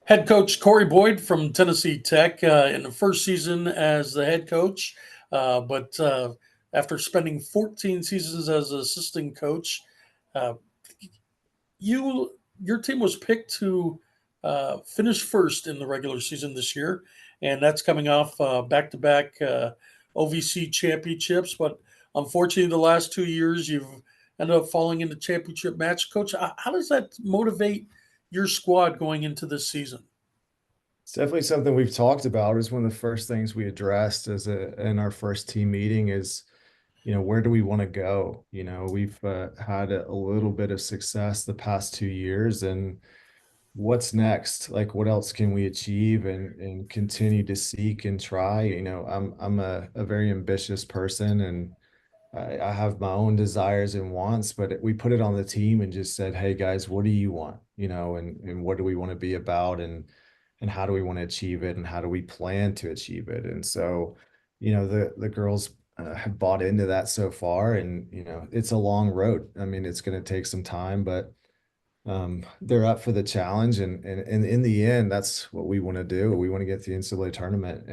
Head coach Corey Boyd from Tennessee Tech in the first season as the head coach, but after spending 14 seasons as an assistant coach, uh, your team was picked to finish first in the regular season this year, and that's coming off back-to-back OVC championships. But unfortunately, the last 2 years you've ended up falling into championship match. Coach, how does that motivate your squad going into this season? It's definitely something we've talked about. It was one of the first things we addressed in our first team meeting is, where do we want to go? We've had a little bit of success the past 2 years, and what's next? Like, what else can we achieve and continue to seek and try? I'm a very ambitious person, and I have my own desires and wants, but we put it on the team and just said, hey guys, what do you want? And what do we want to be about? And how do we want to achieve it? And how do we plan to achieve it? And so, the girls have bought into that so far, and, it's a long road. I mean, it's going to take some time, but they're up for the challenge, and in the end, that's what we want to do. We want to get to the NCAA tournament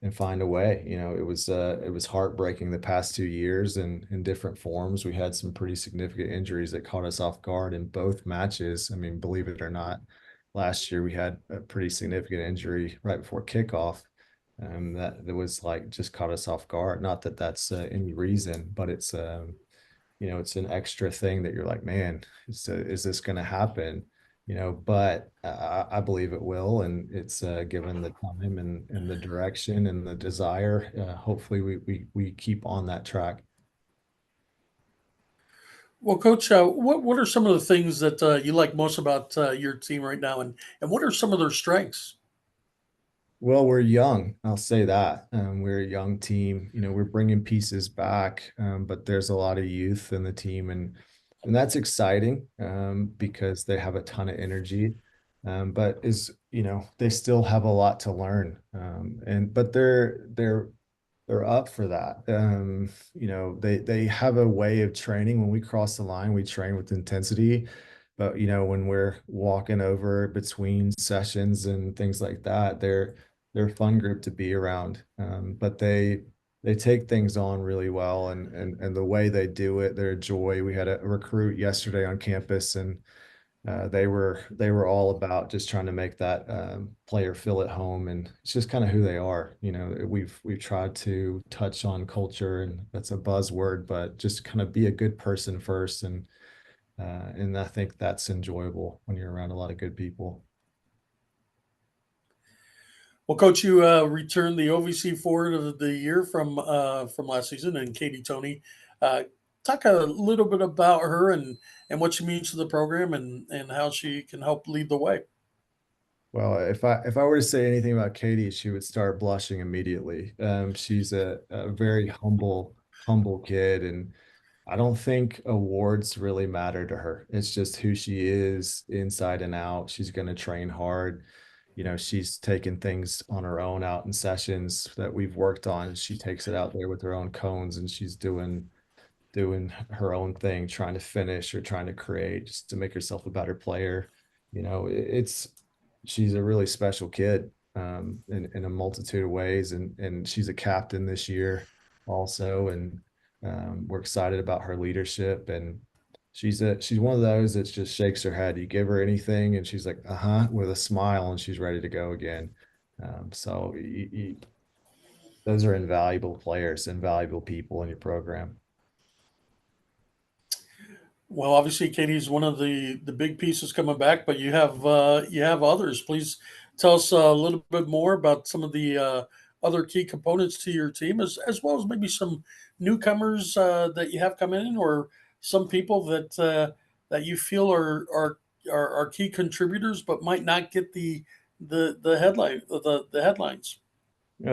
and find a way. It was heartbreaking the past 2 years, and in different forms. We had some pretty significant injuries that caught us off guard in both matches. I mean, believe it or not, last year we had a pretty significant injury right before kickoff. That was like just caught us off guard. Not that that's any reason, but it's an extra thing that you're like, man, is this going to happen? But I believe it will, and it's given the time and the direction and the desire. Hopefully, we keep on that track. Well, Coach, what are some of the things that you like most about your team right now, and what are some of their strengths? Well, we're young. I'll say that. We're a young team. We're bringing pieces back, but there's a lot of youth in the team, and that's exciting because they have a ton of energy. But they still have a lot to learn, and but they're up for that. They have a way of training. When we cross the line, we train with intensity. But when we're walking over between sessions and things like that, they're a fun group to be around. But they take things on really well, and the way they do it, they're a joy. We had a recruit yesterday on campus, and they were all about just trying to make that player feel at home, and it's just kind of who they are. We've tried to touch on culture, and that's a buzzword, but just kind of be a good person first, and I think that's enjoyable when you're around a lot of good people. Well, Coach, you returned the OVC Forward of the Year from last season, and Katie Tony. Uh, Talk a little bit about her and what she means to the program, and how she can help lead the way. Well, if I were to say anything about Katie, she would start blushing immediately. She's a very humble kid, and I don't think awards really matter to her. It's just who she is inside and out. She's going to train hard. She's taken things on her own out in sessions that we've worked on. She takes it out there with her own cones, and she's doing her own thing, trying to finish or trying to create just to make herself a better player. It's she's a really special kid in a multitude of ways, and she's a captain this year also, and we're excited about her leadership. And she's one of those that just shakes her head. You give her anything, and she's like, uh-huh, with a smile, and she's ready to go again. So those are invaluable players, invaluable people in your program. Well, obviously, Katie's one of the big pieces coming back, but you have others. Please tell us a little bit more about some of the other key components to your team, as well as maybe some newcomers that you have come in, or some people that you feel are key contributors, but might not get the headlines.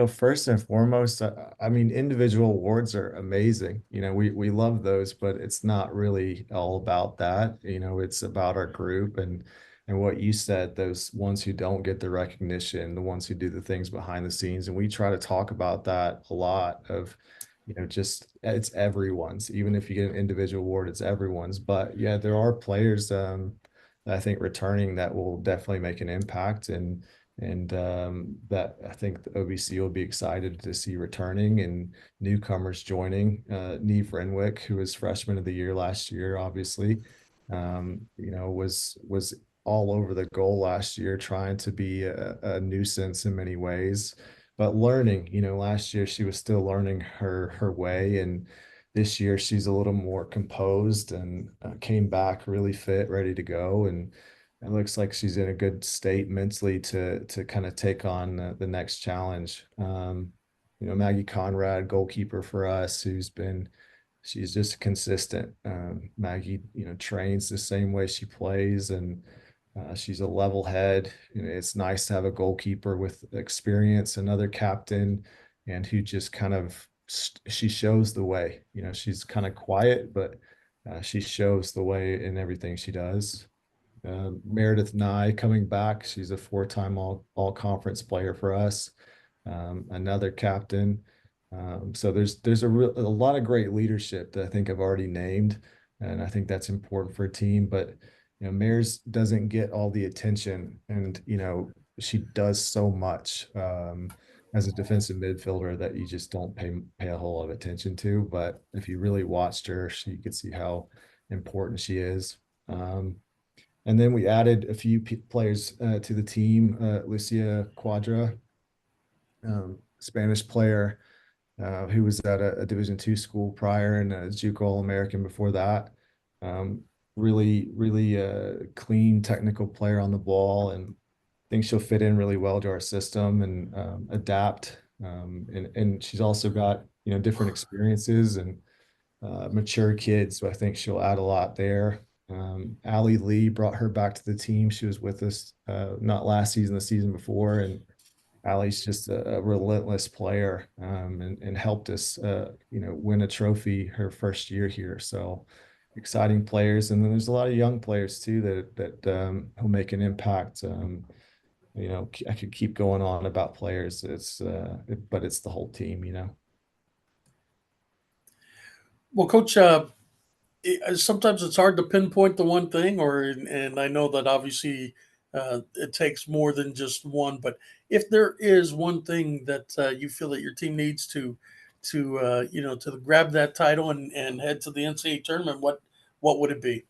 First and foremost, I mean, individual awards are amazing. We love those, but it's not really all about that. It's about our group and what you said, those ones who don't get the recognition, the ones who do the things behind the scenes. And we try to talk about that a lot of, just it's everyone's. Even if you get an individual award, it's everyone's. But yeah, there are players I think returning that will definitely make an impact, and that I think the OVC will be excited to see returning and newcomers joining. Neve Renwick, who was freshman of the year last year, obviously, was all over the goal last year, trying to be a nuisance in many ways, but learning. Last year she was still learning her way, and this year she's a little more composed and came back really fit, ready to go, and it looks like she's in a good state mentally to kind of take on the next challenge. Maggie Conrad, goalkeeper for us, she's just consistent. Maggie, trains the same way she plays, and she's a level head. It's nice to have a goalkeeper with experience, another captain, and who just kind of she shows the way. She's kind of quiet, but she shows the way in everything she does. Meredith Nye coming back. She's a four-time all conference player for us. Another captain. So there's a lot of great leadership that I think I've already named, and I think that's important for a team. But Mares doesn't get all the attention, and she does so much as a defensive midfielder that you just don't pay a whole lot of attention to. But if you really watched her, you could see how important she is. And then we added a few players to the team. Lucia Quadra, Spanish player who was at a Division II school prior and a JUCO All-American before that. Really, really clean technical player on the ball, and I think she'll fit in really well to our system and adapt. And she's also got different experiences and mature kids, so I think she'll add a lot there. Allie Lee brought her back to the team. She was with us not last season, the season before, and Allie's just a relentless player, and helped us, win a trophy her first year here. So exciting players, and then there's a lot of young players too that will make an impact. I could keep going on about players. But it's the whole team. Well, Coach, sometimes it's hard to pinpoint the one thing, and I know that obviously it takes more than just one. But if there is one thing that you feel that your team needs to grab that title and head to the NCAA tournament, what would it be?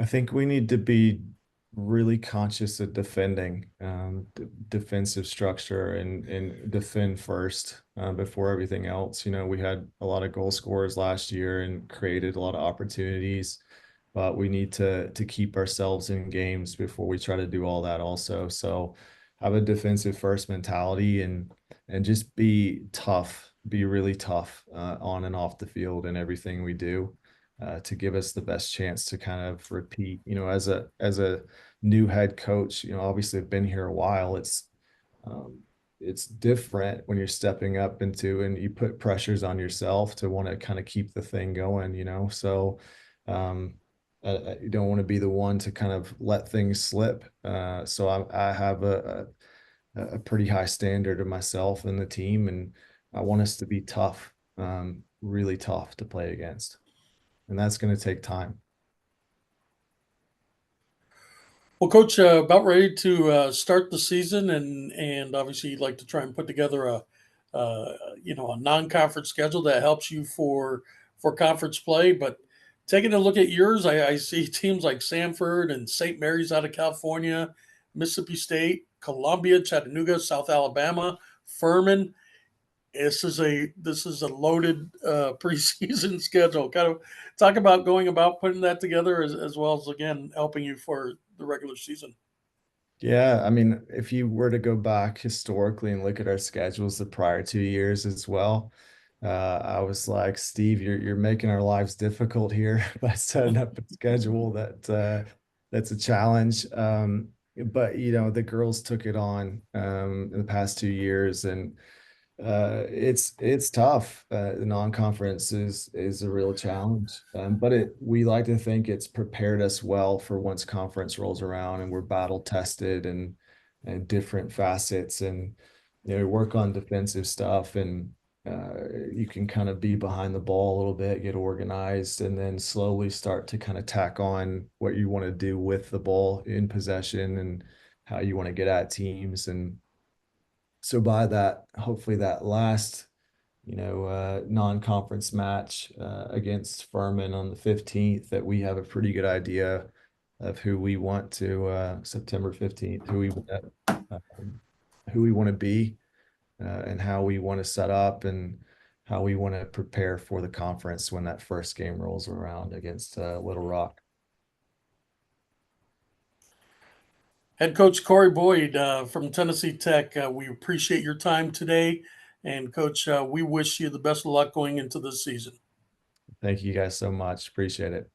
I think we need to be really conscious of defending, defensive structure, and defend first before everything else. We had a lot of goal scorers last year and created a lot of opportunities, but we need to keep ourselves in games before we try to do all that also. So have a defensive first mentality, and just be tough, be really tough on and off the field in everything we do to give us the best chance to kind of repeat. As a new head coach, obviously I've been here a while. It's different when you're stepping up into and you put pressures on yourself to want to kind of keep the thing going. So you don't want to be the one to kind of let things slip. So I have a pretty high standard of myself and the team, and I want us to be tough, really tough to play against, and that's going to take time. Well, Coach, about ready to start the season, and obviously you'd like to try and put together a non-conference schedule that helps you for conference play. But taking a look at yours, I see teams like Sanford and St. Mary's out of California, Mississippi State, Columbia, Chattanooga, South Alabama, Furman. This is a loaded preseason schedule. Kind of talk about going about putting that together as well as again helping you for the regular season. Yeah, I mean, if you were to go back historically and look at our schedules the prior 2 years as well, I was like, Steve, you're making our lives difficult here by setting up a schedule that's a challenge. But the girls took it on in the past 2 years, and it's tough. The non-conference is a real challenge, but we like to think it's prepared us well for once conference rolls around and we're battle tested and different facets, and work on defensive stuff, and you can kind of be behind the ball a little bit, get organized, and then slowly start to kind of tack on what you want to do with the ball in possession and how you want to get at teams. And so by that, hopefully that last, non-conference match against Furman on the 15th, that we have a pretty good idea of who we want to September 15th, who we want to be, and how we want to set up and how we want to prepare for the conference when that first game rolls around against Little Rock. Head coach Corey Boyd from Tennessee Tech, we appreciate your time today. And coach, we wish you the best of luck going into this season. Thank you guys so much. Appreciate it.